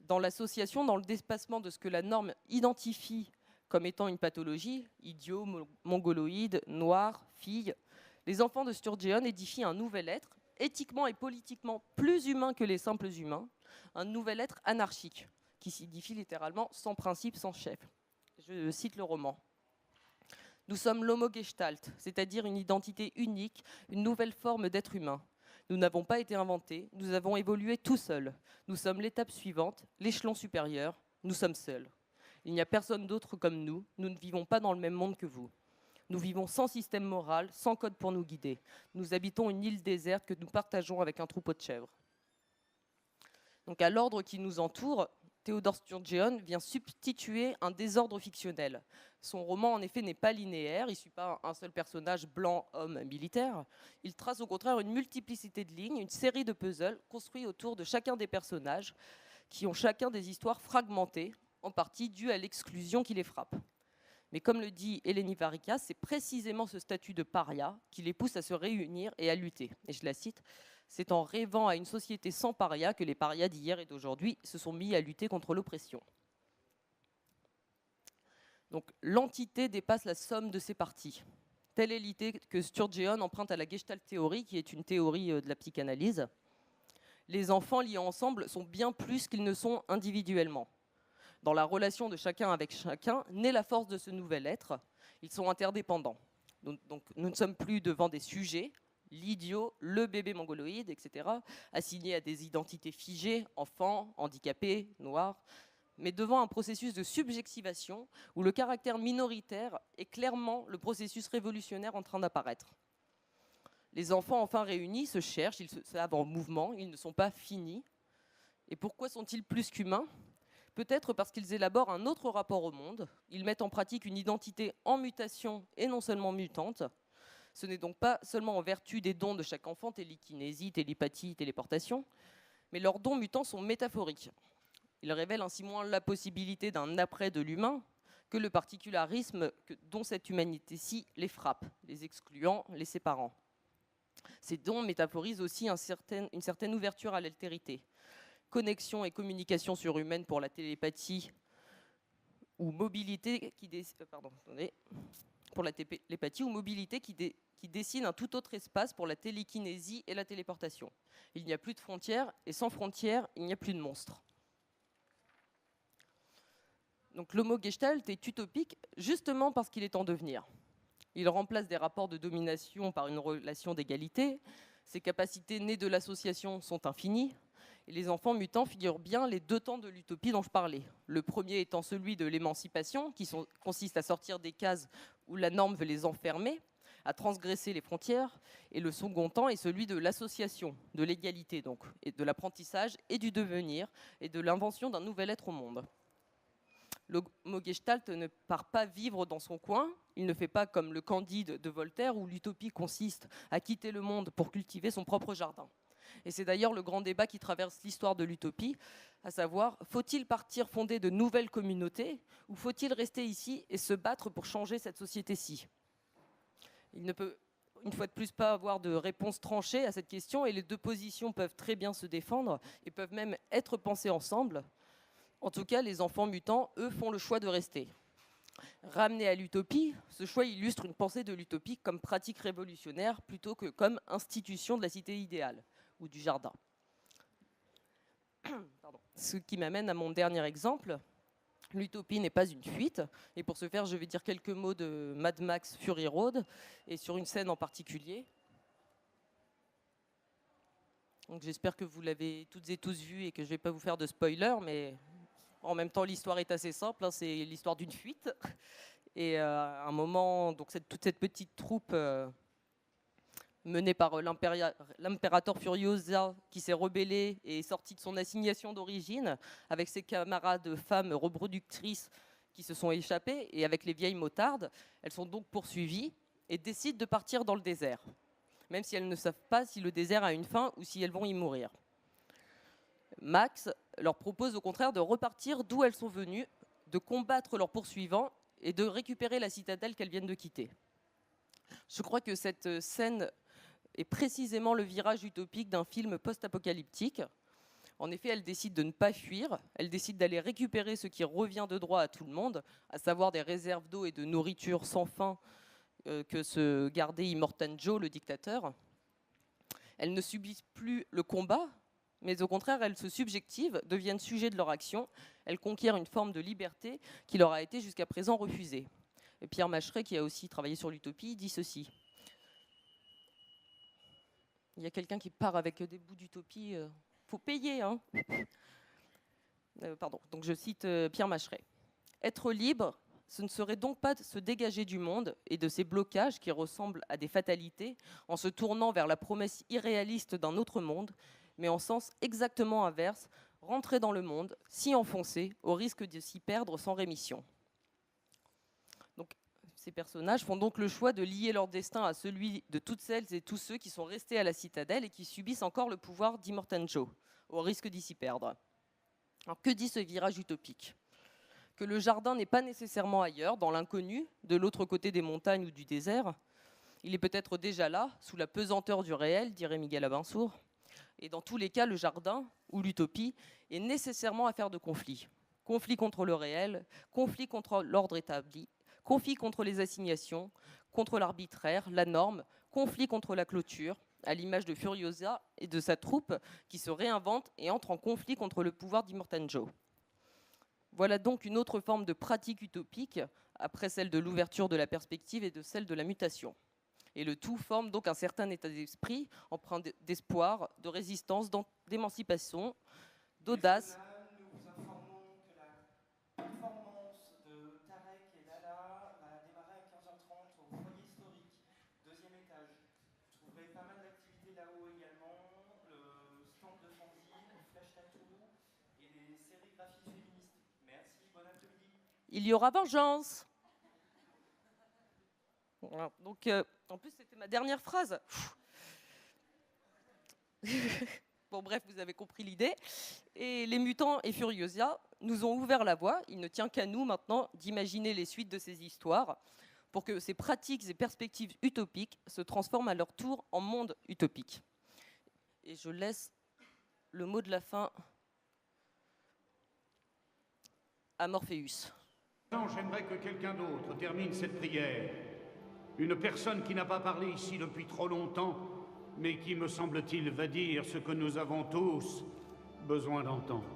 dans l'association, dans le dépassement de ce que la norme identifie comme étant une pathologie, idiot, mongoloïde, noir, fille, les enfants de Sturgeon édifient un nouvel être, éthiquement et politiquement plus humain que les simples humains, un nouvel être anarchique, qui signifie littéralement sans principe, sans chef. Je cite le roman. Nous sommes l'homo-gestalt, c'est-à-dire une identité unique, une nouvelle forme d'être humain. Nous n'avons pas été inventés, nous avons évolué tout seuls. Nous sommes l'étape suivante, l'échelon supérieur, nous sommes seuls. Il n'y a personne d'autre comme nous, nous ne vivons pas dans le même monde que vous. Nous vivons sans système moral, sans code pour nous guider. Nous habitons une île déserte que nous partageons avec un troupeau de chèvres. Donc à l'ordre qui nous entoure, Theodore Sturgeon vient substituer un désordre fictionnel. Son roman, en effet, n'est pas linéaire, il ne suit pas un seul personnage blanc, homme, militaire. Il trace au contraire une multiplicité de lignes, une série de puzzles construits autour de chacun des personnages qui ont chacun des histoires fragmentées, en partie dues à l'exclusion qui les frappe. Mais comme le dit Eleni Varikas, c'est précisément ce statut de paria qui les pousse à se réunir et à lutter. Et je la cite, « C'est en rêvant à une société sans paria que les parias d'hier et d'aujourd'hui se sont mis à lutter contre l'oppression. » Donc l'entité dépasse la somme de ses parties. Telle est l'idée que Sturgeon emprunte à la Gestalt théorie, qui est une théorie de la psychanalyse. Les enfants liés ensemble sont bien plus qu'ils ne sont individuellement. Dans la relation de chacun avec chacun, naît la force de ce nouvel être. Ils sont interdépendants. Donc nous ne sommes plus devant des sujets, l'idiot, le bébé mongoloïde, etc., assignés à des identités figées, enfants, handicapés, noirs, mais devant un processus de subjectivation où le caractère minoritaire est clairement le processus révolutionnaire en train d'apparaître. Les enfants enfin réunis se cherchent, ils se savent en mouvement, ils ne sont pas finis. Et pourquoi sont-ils plus qu'humains ? Peut-être parce qu'ils élaborent un autre rapport au monde, ils mettent en pratique une identité en mutation et non seulement mutante. Ce n'est donc pas seulement en vertu des dons de chaque enfant, télékinésie, télépathie, téléportation, mais leurs dons mutants sont métaphoriques. Ils révèlent ainsi moins la possibilité d'un après de l'humain que le particularisme dont cette humanité-ci les frappe, les excluant, les séparant. Ces dons métaphorisent aussi une certaine ouverture à l'altérité. Connexion et communication surhumaine pour la télépathie ou mobilité qui dessine un tout autre espace pour la télékinésie et la téléportation. Il n'y a plus de frontières et sans frontières, il n'y a plus de monstres. Donc l'homo-gestalt est utopique justement parce qu'il est en devenir. Il remplace des rapports de domination par une relation d'égalité. Ses capacités nées de l'association sont infinies. Et les enfants mutants figurent bien les deux temps de l'utopie dont je parlais. Le premier étant celui de l'émancipation, qui consiste à sortir des cases où la norme veut les enfermer, à transgresser les frontières. Et le second temps est celui de l'association, de l'égalité donc, et de l'apprentissage et du devenir, et de l'invention d'un nouvel être au monde. L'homo-gestalt ne part pas vivre dans son coin, il ne fait pas comme le Candide de Voltaire, où l'utopie consiste à quitter le monde pour cultiver son propre jardin. Et c'est d'ailleurs le grand débat qui traverse l'histoire de l'utopie, à savoir, faut-il partir fonder de nouvelles communautés ou faut-il rester ici et se battre pour changer cette société-ci ? Il ne peut, une fois de plus, pas avoir de réponse tranchée à cette question et les deux positions peuvent très bien se défendre et peuvent même être pensées ensemble. En tout cas, les enfants mutants, eux, font le choix de rester. Ramené à l'utopie, ce choix illustre une pensée de l'utopie comme pratique révolutionnaire plutôt que comme institution de la cité idéale ou du jardin. Ce qui m'amène à mon dernier exemple. L'utopie n'est pas une fuite. Et pour ce faire, je vais dire quelques mots de Mad Max Fury Road et sur une scène en particulier. Donc, j'espère que vous l'avez toutes et tous vu et que je ne vais pas vous faire de spoiler, mais en même temps, l'histoire est assez simple. Hein, c'est l'histoire d'une fuite. Et à un moment, donc toute cette petite troupe menée par l'impérator Furiosa qui s'est rebellé et est sorti de son assignation d'origine avec ses camarades femmes reproductrices qui se sont échappées et avec les vieilles motardes. Elles sont donc poursuivies et décident de partir dans le désert, même si elles ne savent pas si le désert a une fin ou si elles vont y mourir. Max leur propose au contraire de repartir d'où elles sont venues, de combattre leurs poursuivants et de récupérer la citadelle qu'elles viennent de quitter. Je crois que cette scène est précisément le virage utopique d'un film post-apocalyptique En effet, elle décide de ne pas fuir, elle décide d'aller récupérer ce qui revient de droit à tout le monde, à savoir des réserves d'eau et de nourriture sans fin que se gardait Immortan Joe, le dictateur. Elles ne subissent plus le combat, mais au contraire, elles se subjectivent, deviennent sujet de leur action, elles conquièrent une forme de liberté qui leur a été jusqu'à présent refusée. Et Pierre Macheret, qui a aussi travaillé sur l'utopie, dit ceci. Il y a quelqu'un qui part avec des bouts d'utopie, faut payer, hein. Pardon, donc je cite Pierre Macheret. Être libre, ce ne serait donc pas se dégager du monde et de ces blocages qui ressemblent à des fatalités en se tournant vers la promesse irréaliste d'un autre monde, mais en sens exactement inverse, rentrer dans le monde, s'y enfoncer, au risque de s'y perdre sans rémission. Donc, ces personnages font donc le choix de lier leur destin à celui de toutes celles et tous ceux qui sont restés à la citadelle et qui subissent encore le pouvoir d'Immortan Joe, au risque d'y s'y perdre. Alors, que dit ce virage utopique ? Que le jardin n'est pas nécessairement ailleurs, dans l'inconnu, de l'autre côté des montagnes ou du désert. Il est peut-être déjà là, sous la pesanteur du réel, dirait Miguel Abansour. Et dans tous les cas, le jardin, ou l'utopie, est nécessairement affaire de conflit. Conflit contre le réel, conflit contre l'ordre établi, conflit contre les assignations, contre l'arbitraire, la norme, conflit contre la clôture, à l'image de Furiosa et de sa troupe, qui se réinvente et entre en conflit contre le pouvoir d'Immortan Joe. Voilà donc une autre forme de pratique utopique, après celle de l'ouverture de la perspective et de celle de la mutation. Et le tout forme donc un certain état d'esprit, empreint d'espoir, de résistance, d'émancipation, d'audace. Nous vous informons que la performance de Tarek et Lala va démarrer à 15h30 au foyer historique, deuxième étage. Vous trouverez pas mal d'activités là-haut également, le stand de fanzine, le flash tattoo et les sérigraphies féministes. Merci, bon après-midi. Il y aura vengeance. Voilà. Donc, en plus, c'était ma dernière phrase. Bon, bref, vous avez compris l'idée. Et les mutants et Furiosa nous ont ouvert la voie. Il ne tient qu'à nous maintenant d'imaginer les suites de ces histoires pour que ces pratiques et perspectives utopiques se transforment à leur tour en monde utopique. Et je laisse le mot de la fin à Morpheus. J'aimerais que quelqu'un d'autre termine cette prière. Une personne qui n'a pas parlé ici depuis trop longtemps, mais qui, me semble-t-il, va dire ce que nous avons tous besoin d'entendre.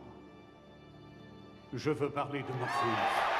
Je veux parler de Morpheus.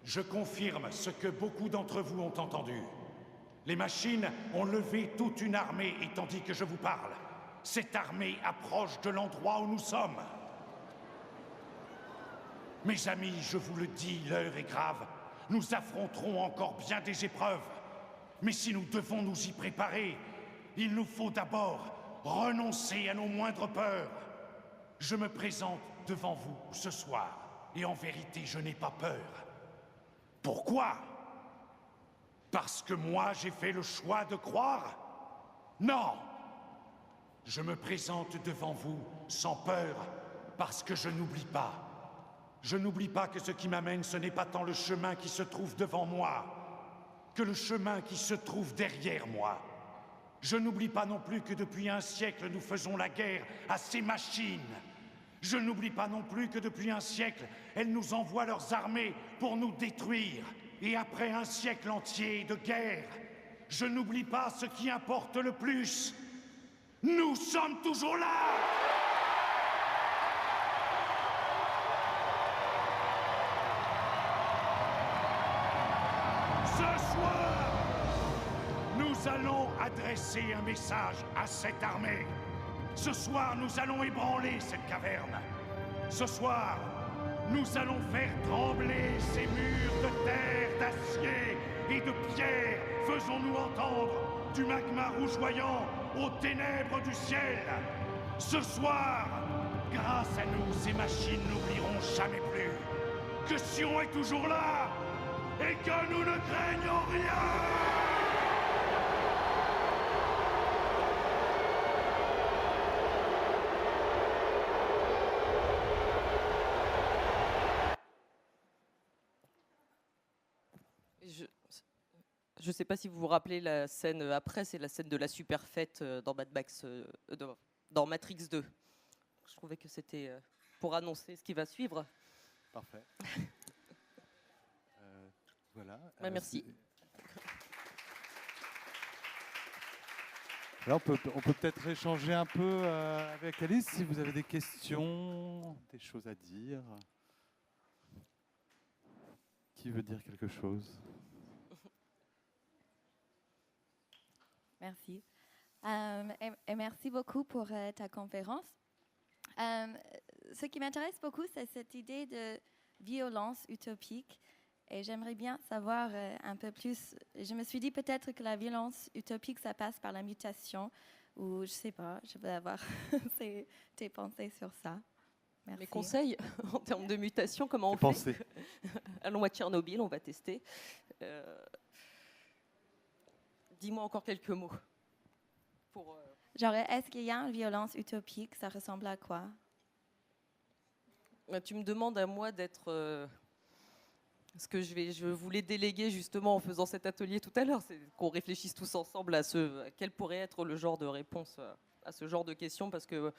Je confirme ce que beaucoup d'entre vous ont entendu. Les machines ont levé toute une armée, et tandis que je vous parle, cette armée approche de l'endroit où nous sommes. Mes amis, je vous le dis, l'heure est grave. Nous affronterons encore bien des épreuves. Mais si nous devons nous y préparer, il nous faut d'abord renoncer à nos moindres peurs. Je me présente devant vous ce soir, et en vérité, je n'ai pas peur. Pourquoi? Parce que moi, j'ai fait le choix de croire? Non! Je me présente devant vous sans peur, parce que je n'oublie pas. Je n'oublie pas que ce qui m'amène, ce n'est pas tant le chemin qui se trouve devant moi, que le chemin qui se trouve derrière moi. Je n'oublie pas non plus que depuis un siècle, nous faisons la guerre à ces machines. Je n'oublie pas non plus que depuis un siècle, elles nous envoient leurs armées pour nous détruire. Et après un siècle entier de guerre, je n'oublie pas ce qui importe le plus. Nous sommes toujours là! Ce soir, nous allons adresser un message à cette armée. Ce soir, nous allons ébranler cette caverne. Ce soir, nous allons faire trembler ces murs de terre, d'acier et de pierre. Faisons-nous entendre du magma rougeoyant aux ténèbres du ciel. Ce soir, grâce à nous, ces machines n'oublieront jamais plus que Sion est toujours là. et que nous ne craignons rien. Je ne sais pas si vous vous rappelez la scène après, c'est la scène de la super fête dans Mad Max, dans Matrix 2. Je trouvais que c'était pour annoncer ce qui va suivre. Parfait. Voilà. Merci. Là, on peut peut-être échanger un peu avec Alice si vous avez des questions, des choses à dire. Qui veut dire quelque chose? Merci. Et merci beaucoup pour ta conférence. Ce qui m'intéresse beaucoup, c'est cette idée de violence utopique. Et j'aimerais bien savoir un peu plus. Je me suis dit peut-être que la violence utopique, ça passe par la mutation. Ou je ne sais pas, je veux avoir tes pensées sur ça. Merci. Mes conseils en termes de mutation, comment on fait? Allons à Tchernobyl, on va tester. Dis-moi encore quelques mots. Genre, est-ce qu'il y a une violence utopique? Ça ressemble à quoi? Tu me demandes à moi d'être... ce que je voulais déléguer justement en faisant cet atelier tout à l'heure, c'est qu'on réfléchisse tous ensemble à quel pourrait être le genre de réponse à ce genre de questions, parce que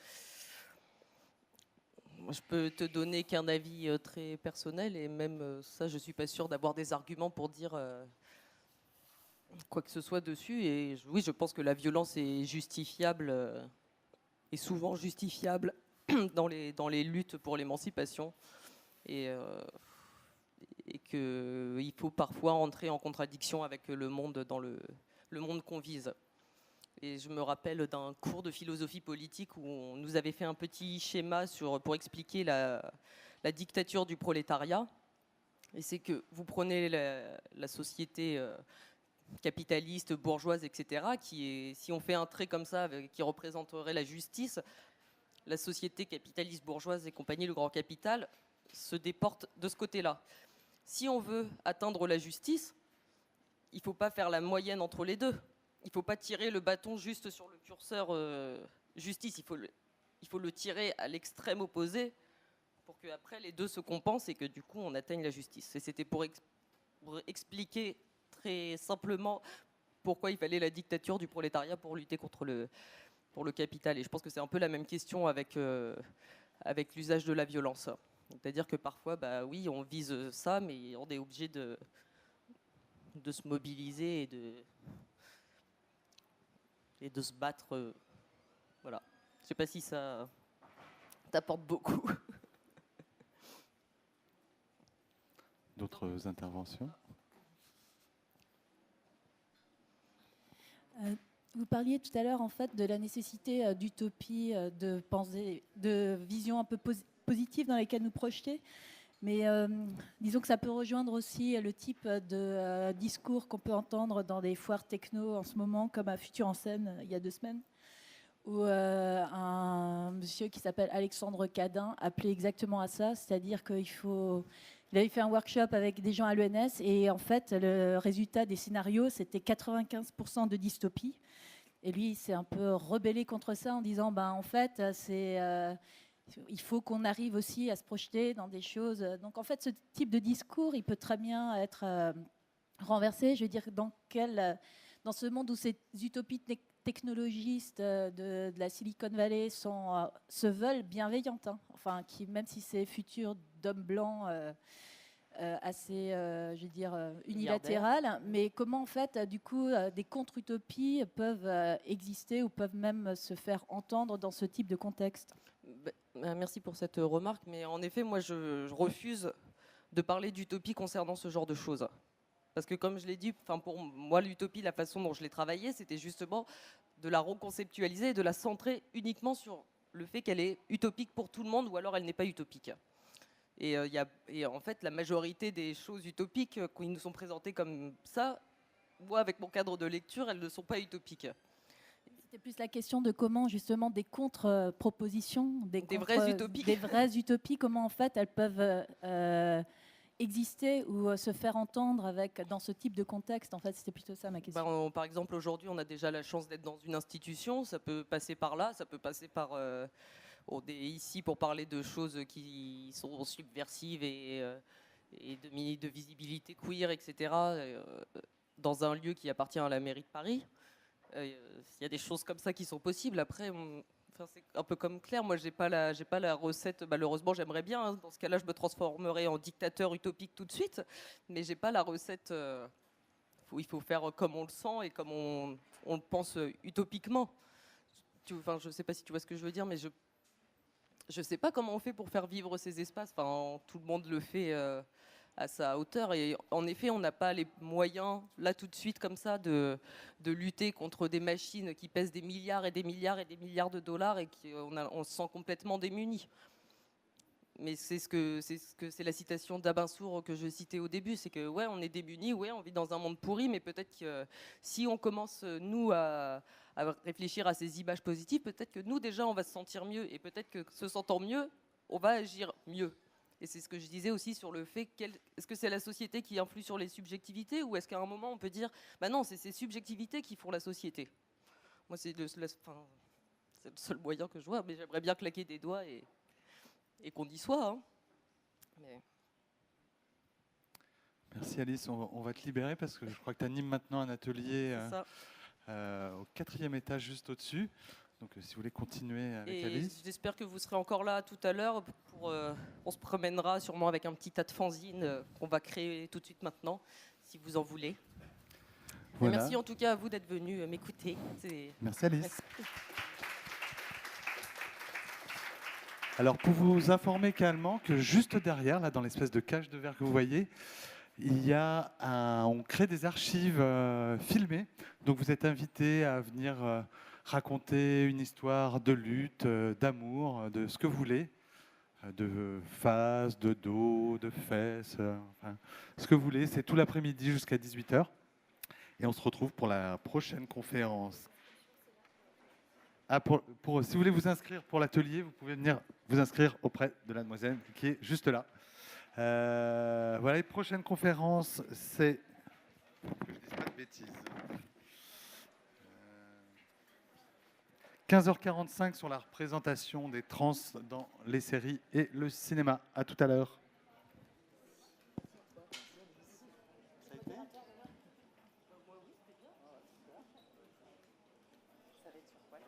je peux te donner qu'un avis très personnel, et même ça, je ne suis pas sûre d'avoir des arguments pour dire quoi que ce soit dessus. Et oui, je pense que la violence est justifiable, et souvent justifiable dans les luttes pour l'émancipation. Et qu'il faut parfois entrer en contradiction avec le monde, dans le monde qu'on vise. Et je me rappelle d'un cours de philosophie politique où on nous avait fait un petit schéma pour expliquer la dictature du prolétariat. Et c'est que vous prenez la société capitaliste, bourgeoise, etc., si on fait un trait comme ça, qui représenterait la justice, la société capitaliste, bourgeoise et compagnie, le grand capital, se déporte de ce côté-là. Si on veut atteindre la justice, il ne faut pas faire la moyenne entre les deux. Il ne faut pas tirer le bâton juste sur le curseur justice. Il faut le tirer à l'extrême opposé pour qu'après les deux se compensent et que du coup on atteigne la justice. Et c'était pour expliquer très simplement pourquoi il fallait la dictature du prolétariat pour lutter contre le capital. Et je pense que c'est un peu la même question avec l'usage de la violence. C'est-à-dire que parfois, oui, on vise ça, mais on est obligé de se mobiliser et de se battre. Voilà. Je ne sais pas si ça t'apporte beaucoup. D'autres interventions? Vous parliez tout à l'heure en fait de la nécessité d'utopie, de pensée, de vision un peu positive dans lesquelles nous projeter. Mais disons que ça peut rejoindre aussi le type de discours qu'on peut entendre dans des foires techno en ce moment, comme à Futur en Scène il y a 2 semaines, où un monsieur qui s'appelle Alexandre Cadin appelait exactement à ça, c'est-à-dire qu'il avait fait un workshop avec des gens à l'ENS et en fait le résultat des scénarios c'était 95% de dystopie. Et lui il s'est un peu rebellé contre ça en disant en fait il faut qu'on arrive aussi à se projeter dans des choses. Donc en fait, ce type de discours, il peut très bien être renversé. Je veux dire, dans ce monde où ces utopies technologistes de la Silicon Valley se veulent bienveillantes, enfin, même si c'est futur d'hommes blancs assez, je veux dire, unilatéral, mais comment en fait, du coup, des contre-utopies peuvent exister ou peuvent même se faire entendre dans ce type de contexte? Merci pour cette remarque, mais en effet, moi, je refuse de parler d'utopie concernant ce genre de choses. Parce que comme je l'ai dit, pour moi, l'utopie, la façon dont je l'ai travaillée, c'était justement de la reconceptualiser et de la centrer uniquement sur le fait qu'elle est utopique pour tout le monde ou alors elle n'est pas utopique. Et en fait, la majorité des choses utopiques qui nous sont présentées comme ça, moi, avec mon cadre de lecture, elles ne sont pas utopiques. C'est plus la question de comment justement des contre-propositions, des vraies utopies, comment en fait elles peuvent exister ou se faire entendre dans ce type de contexte? En fait, c'était plutôt ça ma question. Par exemple, aujourd'hui, on a déjà la chance d'être dans une institution. Ça peut passer par là, ça peut passer par... on est ici pour parler de choses qui sont subversives et de visibilité queer, etc. Dans un lieu qui appartient à la mairie de Paris. Il y a des choses comme ça qui sont possibles. Après, c'est un peu comme Claire. Moi, j'ai pas la recette. Malheureusement, j'aimerais bien. Hein. Dans ce cas-là, je me transformerai en dictateur utopique tout de suite. Mais j'ai pas la recette. Il faut faire comme on le sent et comme on le pense utopiquement. Je sais pas si tu vois ce que je veux dire, mais je sais pas comment on fait pour faire vivre ces espaces. Tout le monde le fait à sa hauteur. Et en effet, on n'a pas les moyens, là tout de suite, comme ça, de lutter contre des machines qui pèsent des milliards et des milliards et des milliards de dollars et on se sent complètement démunis. Mais c'est la citation d'Abinsour que je citais au début, c'est que ouais, on est démunis, ouais, on vit dans un monde pourri, mais peut-être que si on commence, nous, à réfléchir à ces images positives, peut-être que nous, déjà, on va se sentir mieux, et peut-être que se sentant mieux, on va agir mieux. Et c'est ce que je disais aussi sur le fait, est-ce que c'est la société qui influe sur les subjectivités, ou est-ce qu'à un moment, on peut dire, bah non, c'est ces subjectivités qui font la société. Moi, c'est le seul moyen que je vois, mais j'aimerais bien claquer des doigts et qu'on y soit. Hein. Mais... Merci Alice, on va te libérer parce que je crois que tu animes maintenant un atelier au 4e étage juste au-dessus. Donc si vous voulez continuer avec Alice. J'espère que vous serez encore là tout à l'heure. On se promènera sûrement avec un petit tas de fanzines qu'on va créer tout de suite maintenant, si vous en voulez. Voilà. Merci en tout cas à vous d'être venus m'écouter. Merci Alice. Alors, pour vous informer également que juste derrière, là, dans l'espèce de cage de verre que vous voyez, on crée des archives filmées. Donc, vous êtes invités à venir raconter une histoire de lutte, d'amour, de ce que vous voulez, de face, de dos, de fesses, enfin, ce que vous voulez. C'est tout l'après-midi jusqu'à 18h. Et on se retrouve pour la prochaine conférence. Si vous voulez vous inscrire pour l'atelier, vous pouvez venir vous inscrire auprès de la demoiselle qui est juste là. Voilà, les prochaines conférences, c'est... Que je ne dise pas de bêtises. 15h45 sur la représentation des trans dans les séries et le cinéma. À tout à l'heure. Ça va être sur quoi?